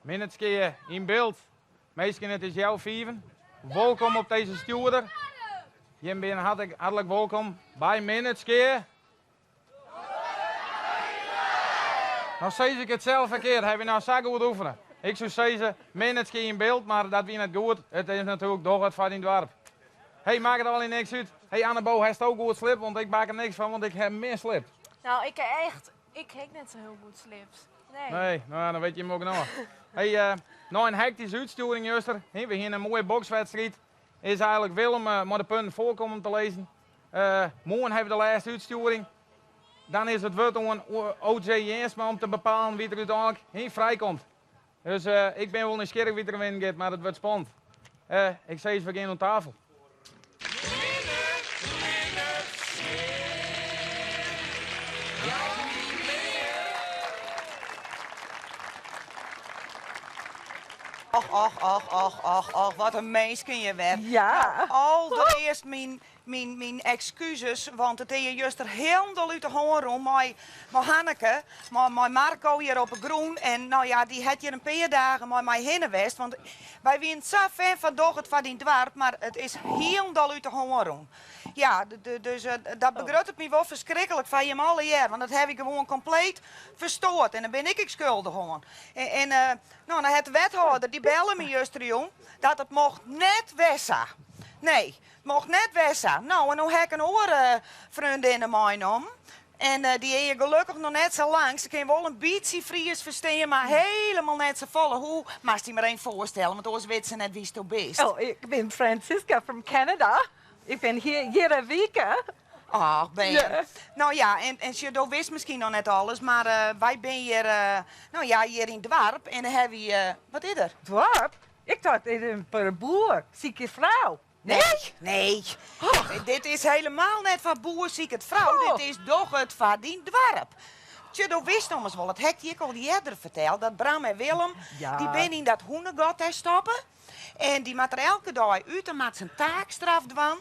Minutske in beeld. Meestal het is jouw vieven. Welkom op deze stuurder. Je bent hartelijk welkom bij Minutske. Nou zeg ik het zelf verkeerd. Heb je nou zo goed oefenen? Ik zou zeggen, Minutske in beeld, maar dat wie niet goed. Het is natuurlijk toch het van in het dorp. Hey, maak het al in niks uit. Hey, Annebo, heeft ook goed slip, want ik maak er niks van, want ik heb meer slip. Nou, ik heb net zo heel goed slips. Nee, nou, dan weet je hem ook nog. Hey, nou een hectische uitsturing, Juster. We hebben een mooie bokswedstrijd. Is eigenlijk Willem maar de punten voorkomen om te lezen. Morgen hebben we de laatste uitsturing. Dan is het wordt om O.J. Jensma om te bepalen wie er uiteindelijk vrijkomt. Dus ik ben wel nieuwsgierig wie er winnen gaat, maar het wordt spannend. Ik zeg eens, we gaan aan tafel. Och, wat een meisje je bent. Ja. Nou, allereerst mijn excuses, want het is juist er helemaal uit de hoorn om met Hanneke, met Marco hier op het groen. En nou ja, die had hier een paar dagen met mij heen geweest, want wij zijn zo fan van Doch het van die dwarp, maar het is helemaal uit de hoorn. Ja, dus dat begrut het me wel verschrikkelijk van je alle jaar, want dat heb ik gewoon compleet verstoord en dan ben ik schuldig gewoon. Nou, dan het de wethouder, die belde me juist jong, dat het mocht net wessen. Nee, het mocht net wessen. Nou, en nu heb ik een oren vriendin in mij om. En die is gelukkig nog net zo lang. Ze kan wel een beetje Fries verstaan, maar helemaal net zo volle. Hoe? Mag je me eens voorstellen, want anders weet ze net wie je bent. Oh, ik ben Francisca from Canada. Ik ben hier een week. Ach, ben je? Ja. Nou ja, en je wist misschien nog net alles, maar wij zijn hier, nou ja, hier in het dorp. En dan hebben we, wat is er? Dwarp? Ik dacht, dit is een boer, zieke vrouw. Nee. Dit is helemaal net van boer ziek het vrouw. Oh. Dit is toch het van die dorp. Je wist nog eens wel, het hek ik al die eerder verteld, dat Bram en Willem, Ja. die ben in dat hoenengot stoppen. En die moet er elke dag uit en maakt zijn taakstraf doen.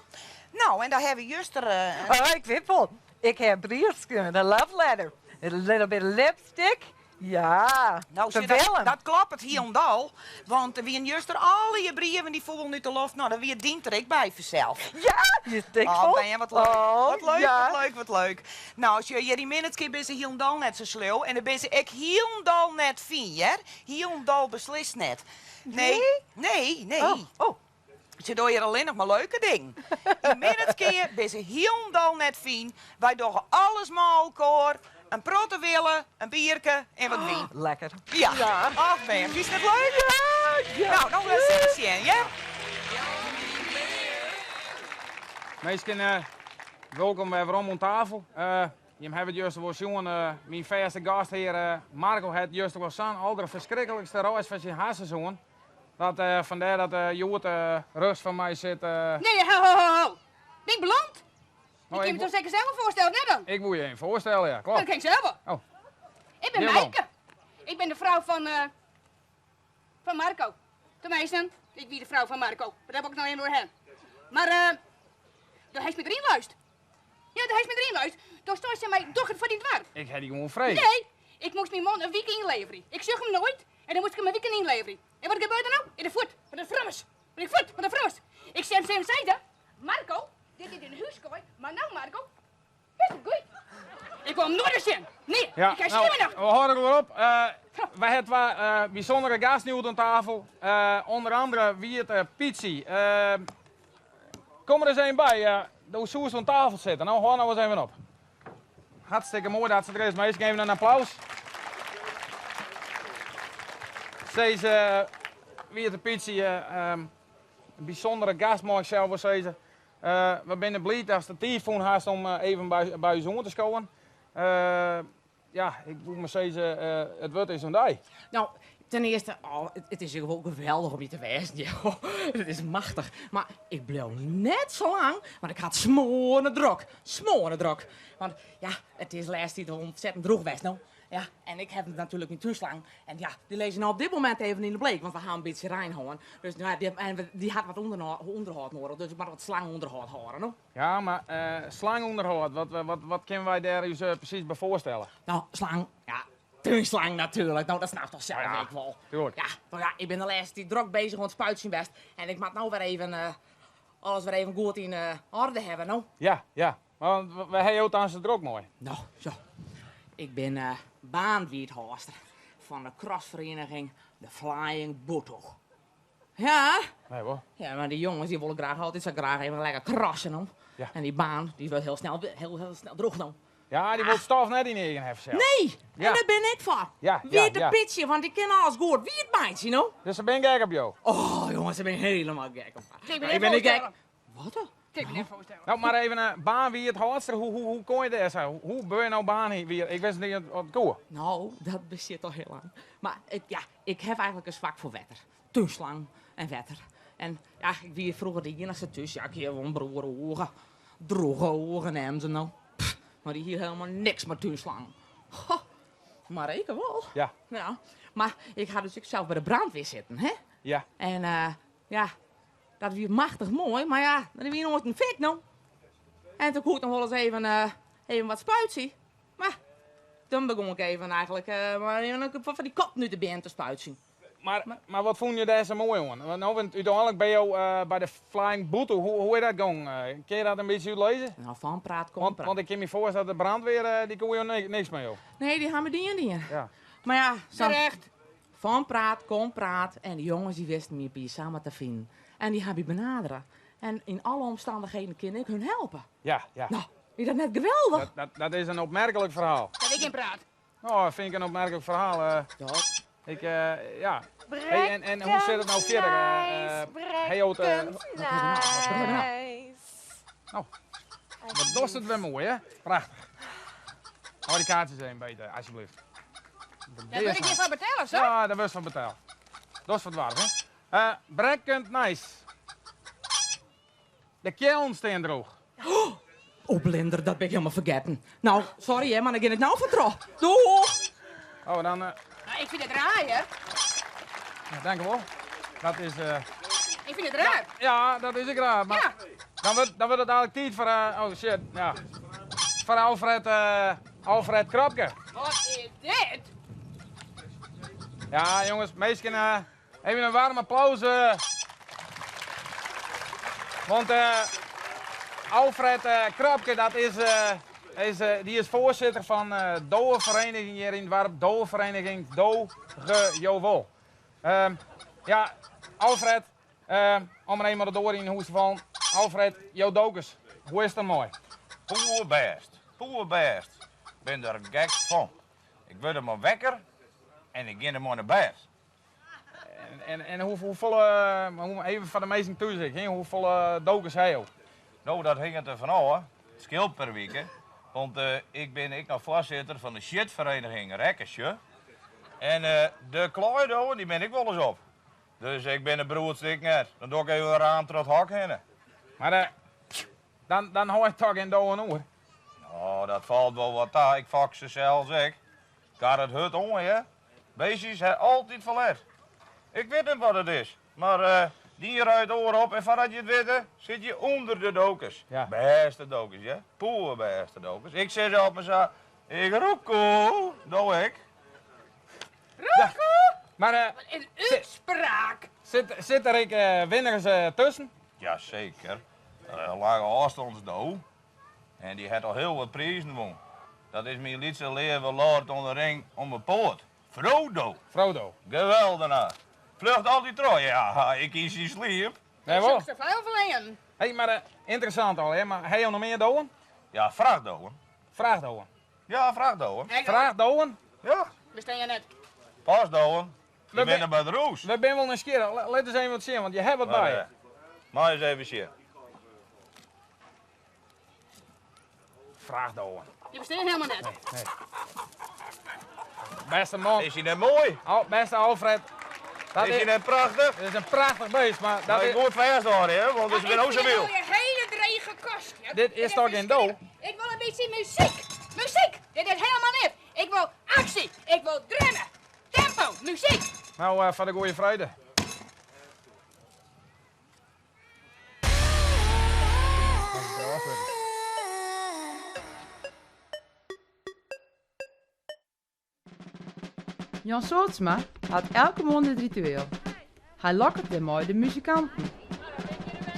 Nou, en daar hebben we juist er... Oh, ik weet wel. Ik heb briefs kunnen, een love letter. A little bit of lipstick. Ja, Nou, voor zie, dat, Willem. dat klopt het hier en dal. Want wie juist er alle je brieven die voelen nu te lof, nou, dan wie dient er ik bij vanzelf. Ja, je stikt Oh, vol. ben je wat leuk. Oh, wat leuk, ja. wat leuk. Nou, als je die minutske ben ze hier en dal net zo sluw. En dan ben ze ik hier en dal net fien, hè? Hier en dal beslist net. Nee. Oh. Ze doen hier alleen nog maar leuke dingen. In minutske ben ze hier en dal net fien. Wij doen alles met elkaar. Een protte willen, een bierke en wat wien. Lekker. Ja. Ach, ben je. Is het leuk? Ja. Nou, nog een zien, ja? Meestal welkom bij Waarom aan tafel. Je hebt het juist wel zien, mijn verste gast hier, Marco, heeft juist wel zo'n al verschrikkelijkste reis van zijn haarseizoen. Dat vandaar dat Joert rust van mij zit. Nee, ho. Ben ik beland? Nou, Ik kan me toch zeker zelf voorstellen, net dan? ik moet je even voorstellen, ja, Dat klopt. kan ik zelf. Oh. Ik ben Heel Meike. Ik ben de vrouw van Marco. Tenminste, ik ben de vrouw van Marco. Dat heb ik nou helemaal hen. Maar, daar heeft me erin luist. Ja, daar heeft me erin luist. Toen stond ze mij toch het van die dwarp. Ik heb die gewoon vrij. Nee, ik moest mijn man een week inleveren. Ik zag hem nooit en dan moest ik hem een week inleveren. En wat gebeurt er nou? In de voet, van de frummers. In de voet, van de frummers. Ik zei hem zeiden, Marco, dit is een huiskooi, maar nou Marco, best wel goed. Ik wil hem nooit eens zien. Nee, Ja, ik ga nou, schimmen we horen er weer op. Wij hebben bijzondere gasten aan tafel. Onder andere wie het Pietsie. Kom er eens een bij. De Soes aan tafel zitten. Nou, hoor nou eens even op. Hartstikke mooi dat ze er is. Maar eerst even een applaus. Deze wie het Pietsie. Een bijzondere gast mag ik zelf wel zeggen. We zijn blij dat de telefoon haast om even bij je zoon te komen. Ja, ik moet maar zeggen, het wordt is zo'n dag. Nou, ten eerste, het is gewoon geweldig om je te wezen. Ja, het is machtig. Maar ik bleef net zo lang, want ik had smoren druk. Want ja, het is laatst niet ontzettend droog geweest, nou. Ja, en ik heb het natuurlijk niet toeslang. En ja, die lezen nou op dit moment even in de bleek, want we gaan een beetje reinhouden. Dus nou, die had wat onderhoud nodig, dus ik moet wat slangonderhoud houden, no? Ja, maar slangonderhoud, wat kunnen wij daar eens precies bij voorstellen? Nou, slang, ja, tuinslang natuurlijk. Nou, dat snap toch zelf Ja, ik wel. tuurlijk. Ja, nou ja, ik ben de laatste die druk bezig met het spuitje best. En ik moet nou weer even alles weer even goed in orde hebben, nou. Ja, ja. Maar we hebben ook aan zijn druk mooi. Nou, zo. Ik ben baanwiethorster van de crossvereniging de Flying Bottle. Ja? Nee hoor. Ja, maar die jongens die willen graag altijd zo graag even lekker krassen, nou. Ja. En die baan, die wordt heel snel droog, nou. Ja, die wil stof net in eigen hebben zelf. Nee! Ja. En daar ben ik voor. Ja, Wie ja, de ja. pitje, want ik ken alles goed. Wie het meidje, nou? Dus ze ben gek op jou. Oh, jongens, ik ben helemaal gek op. Ik ben Ik even ben niet gek. voorstellen. Wat dan? Kijk me even voorstellen. Nou, maar even een baan wie het hardste. Hoe kon je daar zo? Hoe ben je nou baan hier weer? Ik wist niet wat koe. Nou, dat bezit al heel lang. Maar ik heb eigenlijk een zwak voor wetter. Tuinslang en wetter. En ja, ik wie vroeger de enigste tussen. Ja, ik heb een broer ogen. Droge ogen en ze nou. Pff, maar die hier helemaal niks met tuinslang. Ha, maar ik wel. Ja, Ja, maar ik ga dus ook zelf bij de brandweer zitten, hè? ja. En ja, dat was machtig mooi, maar ja, dan heb je nooit een fik, nou. En toen goed nog wel eens even wat spuitzie. Maar toen begon ik even eigenlijk, maar even van die kop nu te binnen te spuitzien. Maar wat vond je daar zo mooi, jongen? Want nou, want uiteindelijk ben je bij de Flying Bottle. Hoe is dat gegaan? Kun je dat een beetje uitlezen? Nou, van praat, kom Want, praat. want ik kan me voorstellen dat de brandweer, die kon je niks mee, joh. Nee, die gaan me die en die. Ja. Maar ja, Terecht. van praat, kom praat. En die jongens die wisten me bij samen te vinden. En die hebben je benaderen. En in alle omstandigheden kan ik hun helpen. Ja, ja. Nou, is dat net geweldig? Dat is een opmerkelijk verhaal. Dat ik in praat. Oh, dat vind ik een opmerkelijk verhaal. Dat. Ja. Hey, en hoe zit het nou verder? Hey, Oot, wat dost het weer mooi, hè? Prachtig. Hou die kaartjes even beter, alsjeblieft. Daar wil ik je van betalen, zo. Ja, daar was van betaald. Dat is wat waard, hè? Brekkend nice. De kjeln staan droog. Oh, blinder, dat ben ik helemaal vergeten. Nou, sorry hè, maar ik ga het nou vertrouwen. Doeg! Oh, dan, Nou, ik vind het raar, hè. ja, dank u wel. Dat is, Ik vind het raar. ja, dat is ik raar. Maar Ja. dan wordt het eigenlijk tijd voor, oh shit, ja. Voor Alfred Krapke. Wat is dit? Ja, jongens, meestal even een warm applaus. Want Alfred Krapke, dat die is voorzitter van Doorvereniging hier in het dorp. Doorvereniging Doge Jowol. Ja, Alfred, om er eenmaal door in hoe ze van. Alfred, jouw dokers, hoe is dat mooi? Poer best. Ben er gek van. Ik word er maar wekker en ik ga er maar naar bed. En hoeveel, even van de meesten toezicht, hoeveel dokers heb je? Nou, dat hing het er van af. Het scheelt per week. Hè. Want ik ben nog voorzitter van de shitvereniging Rekkersje. En de Kleido, die ben ik wel eens op. Dus ik ben een broedstik net. Dan doe ik even een raam tot het hok heen. Maar dan hoor je toch in doen hoor. Oh, dat valt wel wat aan. Ik vak ze zelfs ik. Gaat het hut om, hè? Beestjes hebben altijd verlet. Ik weet niet wat het is. Maar die ruit oor op en voordat je het weet, zit je onder de dokers. Ja. Beste dokers, ja? Poer beste dokers. Ik zeg zelf maar zo, ik roekoe, doe ik. Maar Een uitspraak. zit er ik winnaars tussen? Jazeker. Lage afstandsdoel. En die heeft al heel wat prijzen gewonnen. Dat is mijn liedste leven Lord onder de ring om mijn poort. Frodo. Frodo. Geweldenaar. Vlucht altijd terug. Ja, ik kies die sliep. Nee, Ik wel. zoek zoveel verlengen. Hey, maar interessant al, hè? Maar heb je nog meer doen? Ja, vraag doen. Vraag doen. Ja, vraag doen. Vraag doen. Ja, Bestel je net. pas doen. We Je ben- bent er bij de roes. We zijn wel nieuwsgierig. Laat eens even wat zien, want je hebt wat bij je. Maar eens even zien. Vraag doen. Je bestelt helemaal net. Beste man. Is hij net mooi? Beste Alfred. Dat Is hij net prachtig? is een prachtig beest, maar dat Dat is... ik moet vast houden, hè, want ik ben ook zo Ik wild. wil je hele drege kast. Ja. Dit is toch geen doel? Ik wil een beetje muziek. Muziek. Dit is helemaal niet. Ik wil actie. Ik wil drummen. Tempo. Muziek. Nou, van de goede vrede. Jan Soortsma had elke maand het ritueel. Hij lokkert ermee de muzikanten.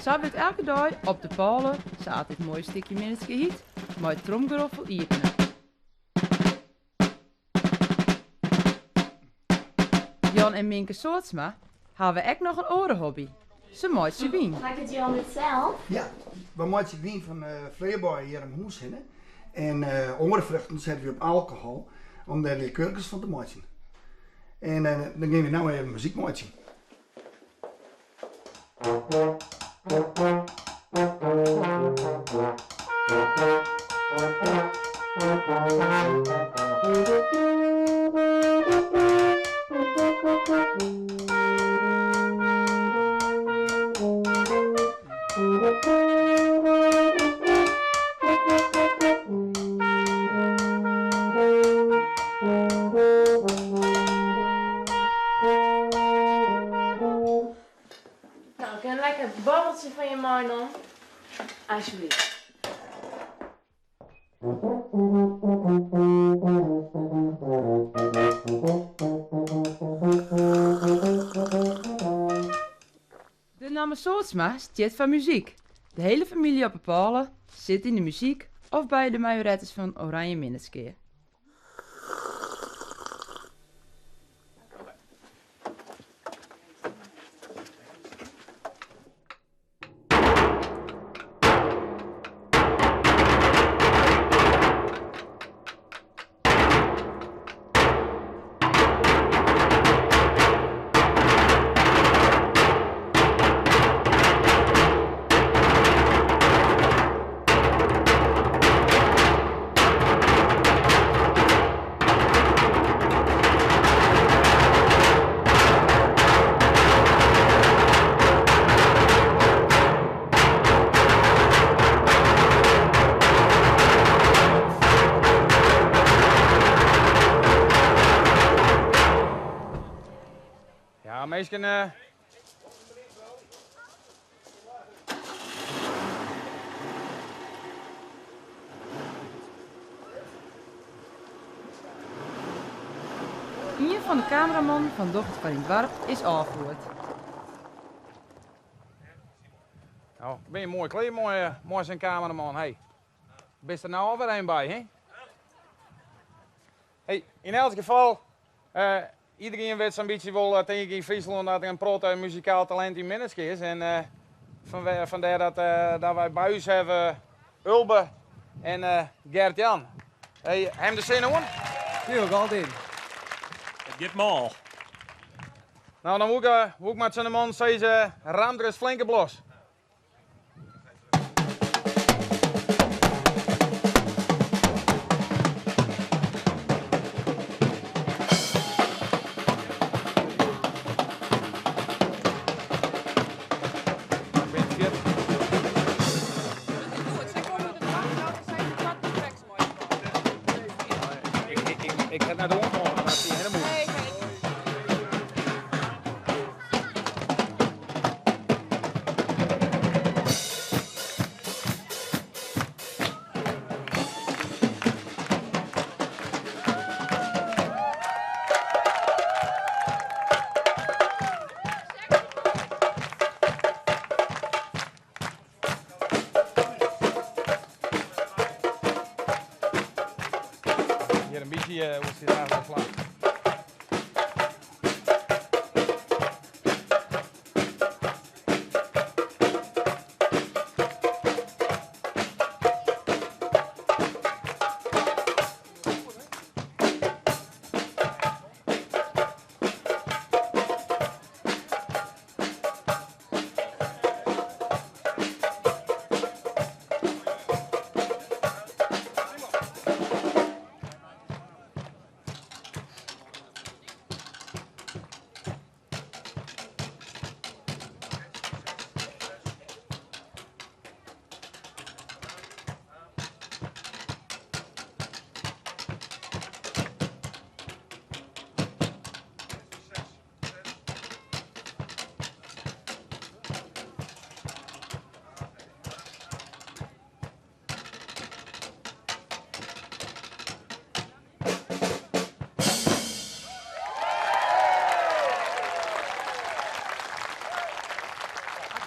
Zo werd elke dag op de palen zaten het mooie stukje minske hiet met het tromgeroffel eten. Jan en Minke Soortsma hebben ook nog een orenhobby. Ze maakt ze wien. Maak het Jan het zelf? Ja, we maken wien van vleerbaar hier in huis in. En andere vruchten zetten we op alcohol om daar liqueurs van te maken. En dan gaan we nou even muziek maken. Nou, ik heb een lekker babbeltje van je Marlon. Alsjeblieft. De naam Soortsma stiet van muziek. De hele familie op Bepalen zit in de muziek of bij de majorettes van Oranje Minneskeer. Ja, meestal... Een van de cameraman van Dochter van in Dwarp is afgevoerd. Nou, ben je mooi kleed, mooi zijn cameraman. Hey. Bist er nou alweer een bij, hè? Hey, in elk geval, iedereen weet zo'n beetje wel tegen in Friesland dat er een proto muzikaal talent in Minneske is. En vandaar dat wij bij ons hebben Ulbe en Gert-Jan. Hey, hem de zin hoor? Heel goed in. Het gaat mal. Nou, dan moet ik met zijn man zeggen, raam er eens flinke blos. Ik ga naar de omvallen, maar dat is helemaal moeilijk.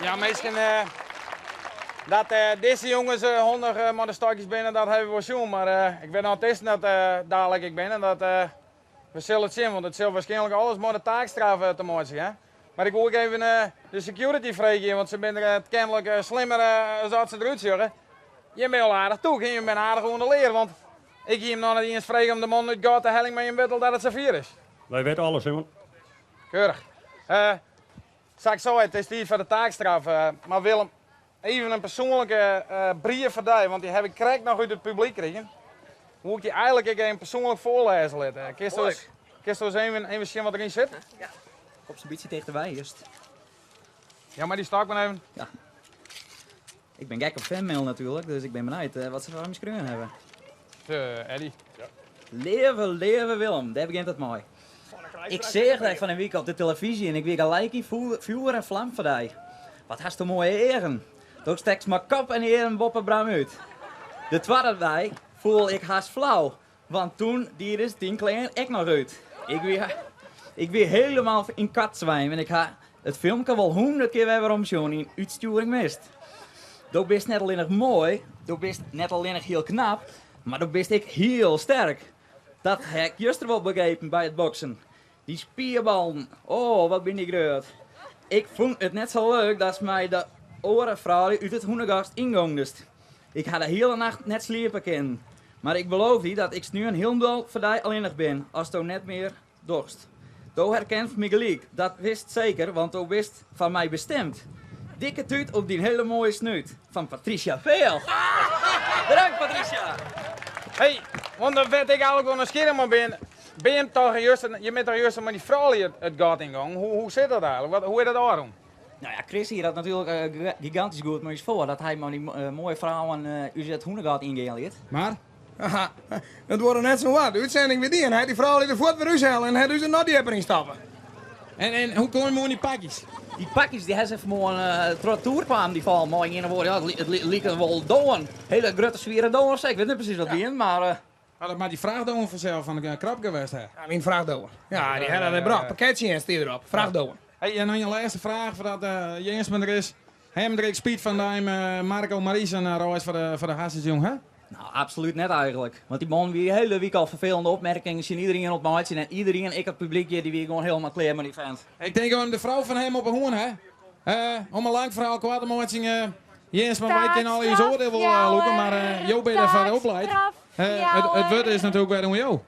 Ja, misschien dat deze jongens 100 met de stokjes binnen, dat hebben we wel zien. Maar ik ben al testen dat dadelijk ik ben en dat we zullen het zien. Want het zal waarschijnlijk alles met de taakstraf te maken zijn. Maar ik wil ook even de security vragen, want ze zijn er kennelijk slimmer als ze eruit zeggen. Je bent wel aardig toe, je bent aardig onder leren, want ik ga hem nog niet eens vragen om de man uit gaat te helling met een wittel dat het Safir is. Wij weten alles, Simon. Keurig. Zeg zo, het is die voor de taakstraf. Maar Willem, even een persoonlijke brief voor jou, want die heb ik correct nog uit het publiek gekregen. Hoe ik die eigenlijk even persoonlijk voorlezen laat. Kist u eens even zien wat erin zit? Ja. Op zijn beetje tegen de wij eerst. Ja, maar die sta ik maar even. Ja. Ik ben gek op fanmail natuurlijk, dus ik ben benieuwd wat ze voor hem geschreven hebben. Eddie. Ja. Leven Willem, daar begint het mooi. Ik zeg dat van een week op de televisie en ik weer gelijk in vuur en vlam voor die. Wat hast du mooie eren. Toch steks maar kop en eren boppen bram uit. De tweede bij voel ik haast flauw, want toen die is 10 klein ik nog uit. Ik weer helemaal in katzwijm en ik ga het filmpje wel 100 keer weer omzien in uitsturing mist. Dat bist net alleen nog mooi, dat bist net alleen nog heel knap, maar dat bist ik heel sterk. Dat heb ik juist wel begrepen bij het boksen. Die spierballen, oh wat ben ik groot. Ik vond het net zo leuk dat ze mij de orenvrouw uit het hoenegast ingongest. Ik had de hele nacht net sliepen kunnen. Maar ik beloof je dat ik nu een heel dol voor die alleen nog ben, als je net meer dorst. Toen herkent me gelijk, dat wist zeker, want toen wist van mij bestemd. Dikke tuut op die hele mooie snuit van Patricia Veel. Bedankt Patricia. Hey, want dan weet ik eigenlijk wel een scherm ben. Ben je toch juist, je bent toch juist met die vrouw het gaat in gang. Hoe zit dat eigenlijk? Hoe is dat daarom? Nou ja, Chris hier had natuurlijk gigantisch goed maar eens voor dat hij maar die mooie vrouwen uit het hoenengat ingehaald. Maar? Haha, het wordt net zo wat. De uitzending weer die en hij die vrouw in de voet weer uithalen en hij dus een notdieper instappen. En hoe kom je maar in die pakjes? Die pakjes die hebben ze even een trottoer kwamen die vallen mooi in woorden. Ja, het liep wel doen. Hele grote zware doen, ik weet niet precies wat die in, maar... Maar die vraagdoen vanzelf van de krap geweest hè? Ja, mijn vraagdoen. Ja, die hadden er bracht. Pakketje in stier erop. Vraagdoen. Hey, en dan je laatste vraag voordat Jens er is. Hem er spiet van Marco Maries en reis voor de Hassensjong, hè? Nou, absoluut net eigenlijk. Want die man weer de hele week al vervelende opmerkingen zien iedereen op maat zien en iedereen, ik het publiekje, die weer gewoon helemaal klaar met die vent. Ik denk om de vrouw van hem op een hoorn, hè? Om een lang verhaal kwaad te maken. Jens, maar wij kunnen al je oordeel wel lopen, maar Jo ben er verder opleid. Het woord is natuurlijk weer om jou.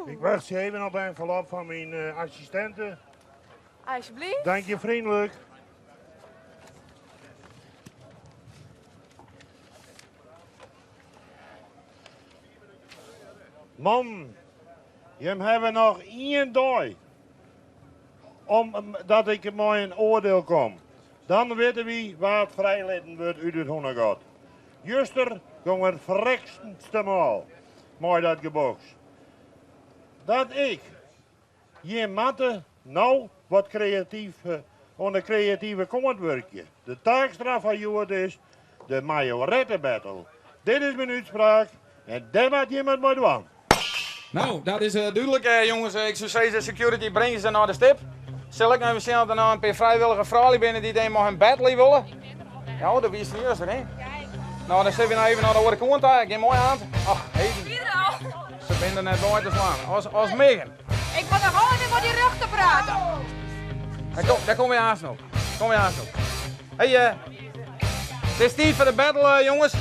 Ik wacht ze even op een envelop van mijn assistenten. Alsjeblieft. Dank je vriendelijk. Man, je hebben nog 1 dag dat ik met een oordeel kom. Dan weten we waar het vrijlaten wordt uit het hondengat. Juster ging het verrekstste maal met dat geboks. Dat ik je matte nou wat creatief onder creatieve kommentwerkje. De taakstraf van Joert is de majorettenbattle. Dit is mijn uitspraak en dat wat je met mij doen. Nou, dat is duidelijk jongens. Ik zou zeggen, security brengen ze naar de stip. Zal ik even zien dat er nou een paar vrijwillige vrouwen binnen die denken mag een battle willen? Ja, dat is het eerste, hè? Nou, dan zitten we nou even naar de andere kant. Ik heb mooi aan. Ach, even. Ze zijn er net bij te slaan. Als Megan. Ik moet nog gewoon niet met die rug te praten. Daar kom je aan nog. Hey, het is tijd voor de battle, jongens.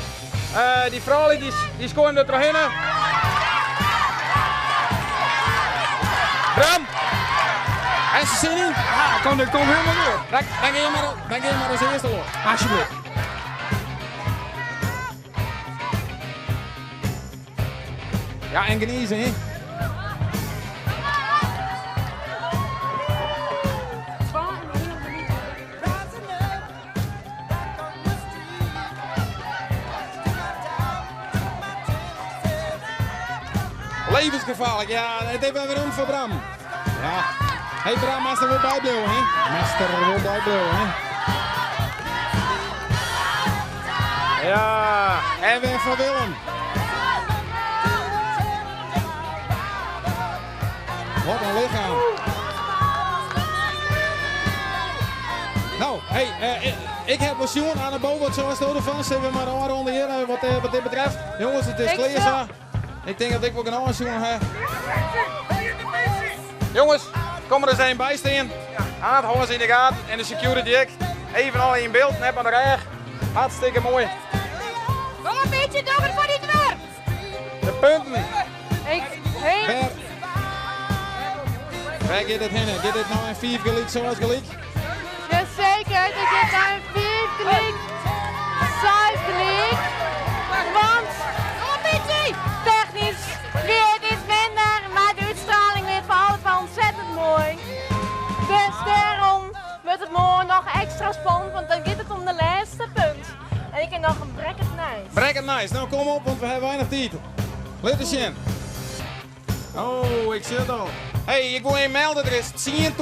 Die vrouwen die scoren er doorheen. Bram! En ze zien niet? Ja, kom helemaal door. Dan ga je maar als eerste door. Alsjeblieft. Ja, en geniezen, hè? Levensgevaarlijk, ja, het heeft wel weer om voor Bram. Ja. Hey Bram, master wil bijblijven, hè? Master wil bijblijven, hè? Ja, en weer voor Willem. Wat een lichaam. Nou, hey, Ik heb pensioen aan de boven, zoals het ervan. Zullen we maar een ronde hier wat dit betreft. Jongens, het is Ik klaar zo. zo. Ik denk dat ik wel een aanzoen heb. Jongens, kom er eens een bij staan. Aan het huis in de gaten en de security ook. Even al in beeld, net aan de reg. Hartstikke mooi. Kom een beetje door voor die deur. De punten. Hey. Waar gaat het heen? Gaat dit nou in 4 gelijk zoals gelijk? Jazeker, dat je naar een 4 gelijk, 5 gelijk. Want, technisch weer het iets minder, maar de uitstraling weer voor alles wel ontzettend mooi. Dus daarom wordt het morgen nog extra spannend, want dan gaat het om de laatste punt. En ik heb nog een bracket nice. Bracket nice, nou kom op, want we hebben weinig tijd. Let eens in. Oh, ik zie het al. Hey, ik wil je melden, er is 10.000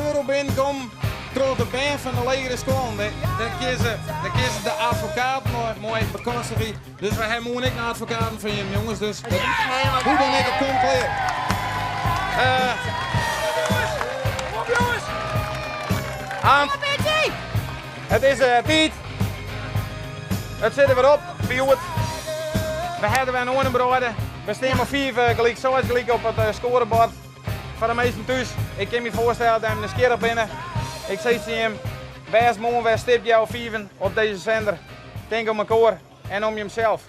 euro binnenkomen door de band van de legere school. Dan kiezen de advocaat mooi bekostigen. Dus we hebben ook een advocaat van je jongens, dus hoe dan ik het compleet. Aan. Het is tijd. Het zit er weer op, Piet. We hebben weer een orenbroden. We staan maar 4 gelijk zoals gelijk op het scorebord. Voor de meesten thuis. Ik kan me voorstellen dat hij een keer op binnen. Ik zei tegen hem, best mooi, waar stipt jouw 4 op deze zender. Denk om elkaar en om jezelf.